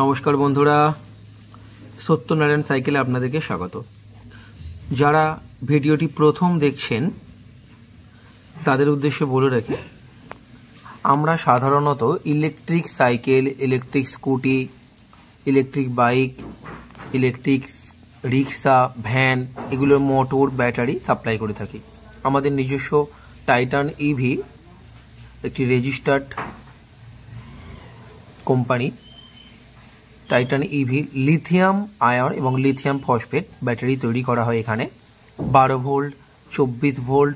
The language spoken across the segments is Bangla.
নমস্কার বন্ধুরা, সত্যনারায়ণ সাইকেলে আপনাদেরকে স্বাগত। যারা ভিডিওটি প্রথম দেখছেন তাদের উদ্দেশ্যে বলে রাখি, আমরা সাধারণত electric cycle, electric scooty, electric bike, electric rickshaw, van, এগুলোর মোটর, ব্যাটারি সাপ্লাই করে থাকি। আমাদের নিজস্ব টাইটান ইভি একটি registered company. Titan EV lithium ion এবং লিথিয়াম ফসফেট ব্যাটারি তৈরি করা হয় এখানে। 12 volt, 24 volt,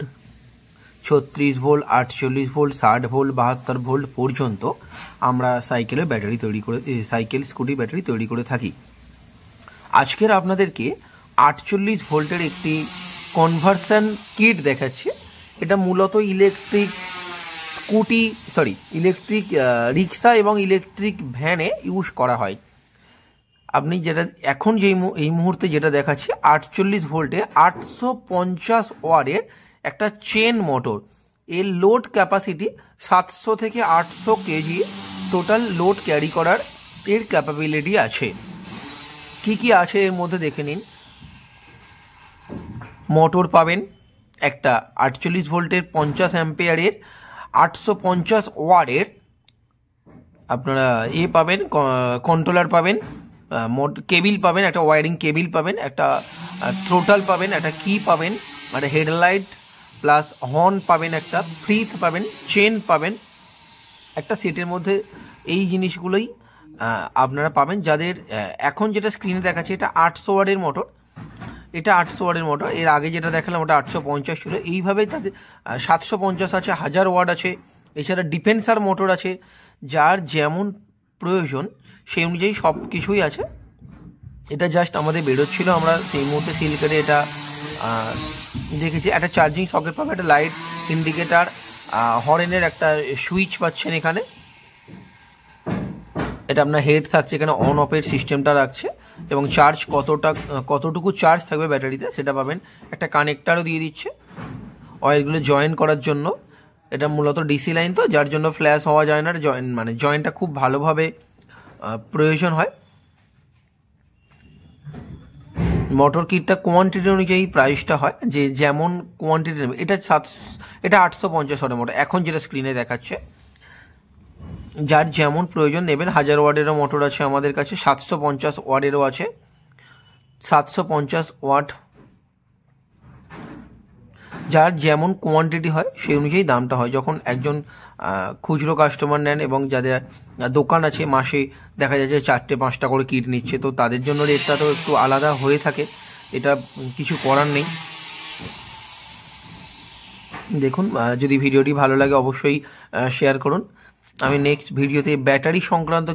36 volt, 48 volt, 60 volt, 72 volt পর্যন্ত আমরা সাইকেল স্কুটি ব্যাটারি তৈরি করে থাকি। আজকের আপনাদেরকে 48 ভোল্টের একটি কনভার্সন কিট দেখাচ্ছি। এটা মূলত ইলেকট্রিক রিক্সা এবং ইলেকট্রিক ভ্যানে ইউজ করা হয়। আপনি যেটা এখন এই মুহূর্তে যেটা দেখাচ্ছি 48 ভোল্টে 850 ওয়াটের একটা চেন মোটর। এর লোড ক্যাপাসিটি 700 থেকে 800 কেজি টোটাল লোড ক্যারি করার এর ক্যাপাবিলিটি আছে। কি আছে এর মধ্যে দেখে নিন। মোটর পাবেন একটা 48 ভোল্টের 50 অ্যাম্পিয়ারের 850 ওয়াটের, আপনারা পাবেন, কন্ট্রোলার পাবেন, কেবিল পাবেন, একটা ওয়ারিং কেবিল পাবেন, একটা থ্রোটাল পাবেন, একটা কি পাবেন, একটা হেডলাইট প্লাস হর্ন পাবেন, একটা ফ্রিজ পাবেন, চেন পাবেন। একটা সেটের মধ্যে এই জিনিসগুলোই আপনারা পাবেন। যাদের এখন যেটা স্ক্রিনে দেখাচ্ছে এটা 800 ওয়াটের মোটর, এটা 800 ওয়াটের মোটর। এর আগে যেটা দেখালাম ওটা 850 ছিল। এইভাবেই তাদের 750 আছে, 1000 ওয়াট আছে, এছাড়া ডিফেন্সার মোটর আছে। যার যেমন প্রয়োজন সেই অনুযায়ী সব কিছুই আছে। এটা জাস্ট আমাদের বেরোচ্ছিল, আমরা সেই মুহূর্তে সিল করে এটা দেখেছি। একটা চার্জিং সকেট পাবে, একটা লাইট ইন্ডিকেটার, হর্নের একটা সুইচ পাচ্ছেন এখানে। এটা আপনার হেড থাকছে, এখানে অন অফের সিস্টেমটা রাখছে এবং চার্জ কতটুকু চার্জ থাকবে ব্যাটারিতে সেটা পাবেন। একটা কানেক্টারও দিয়ে দিচ্ছে অয়েলগুলো জয়েন করার জন্য। এটা মূলত ডিসি লাইন তো, যার জন্য ফ্ল্যাশ হওয়া যায় না। জয়েন্টটা খুব ভালোভাবে প্রয়োজন হয়। মোটর কিটটা কোয়ান্টিটি অনুযায়ী প্রাইসটা হয়, যে যেমন কোয়ান্টিটি নেবে। এটা 850 ওয়াটের মোটর এখন যেটা স্ক্রিনে দেখাচ্ছে। যার যেমন প্রয়োজন নেবেন। 1000 ওয়াটেরও মোটর আছে আমাদের কাছে, 750 ওয়াটেরও আছে। 750 ওয়াট, যার যেমন কোয়ান্টিটি হয় সেই অনুযায়ী দামটা হয়। যখন একজন খুচরো কাস্টমার নেন এবং যাদের দোকান আছে, মাসে দেখা যাচ্ছে 4-5টা করে কিট নিচ্ছে, তো তাদের জন্য রেটটা তো একটু আলাদা হয়ে থাকে। এটা কিছু করার নেই। দেখুন, যদি ভিডিওটি ভালো লাগে অবশ্যই শেয়ার করুন। আমি নেক্সট ভিডিওতে ব্যাটারি সংক্রান্ত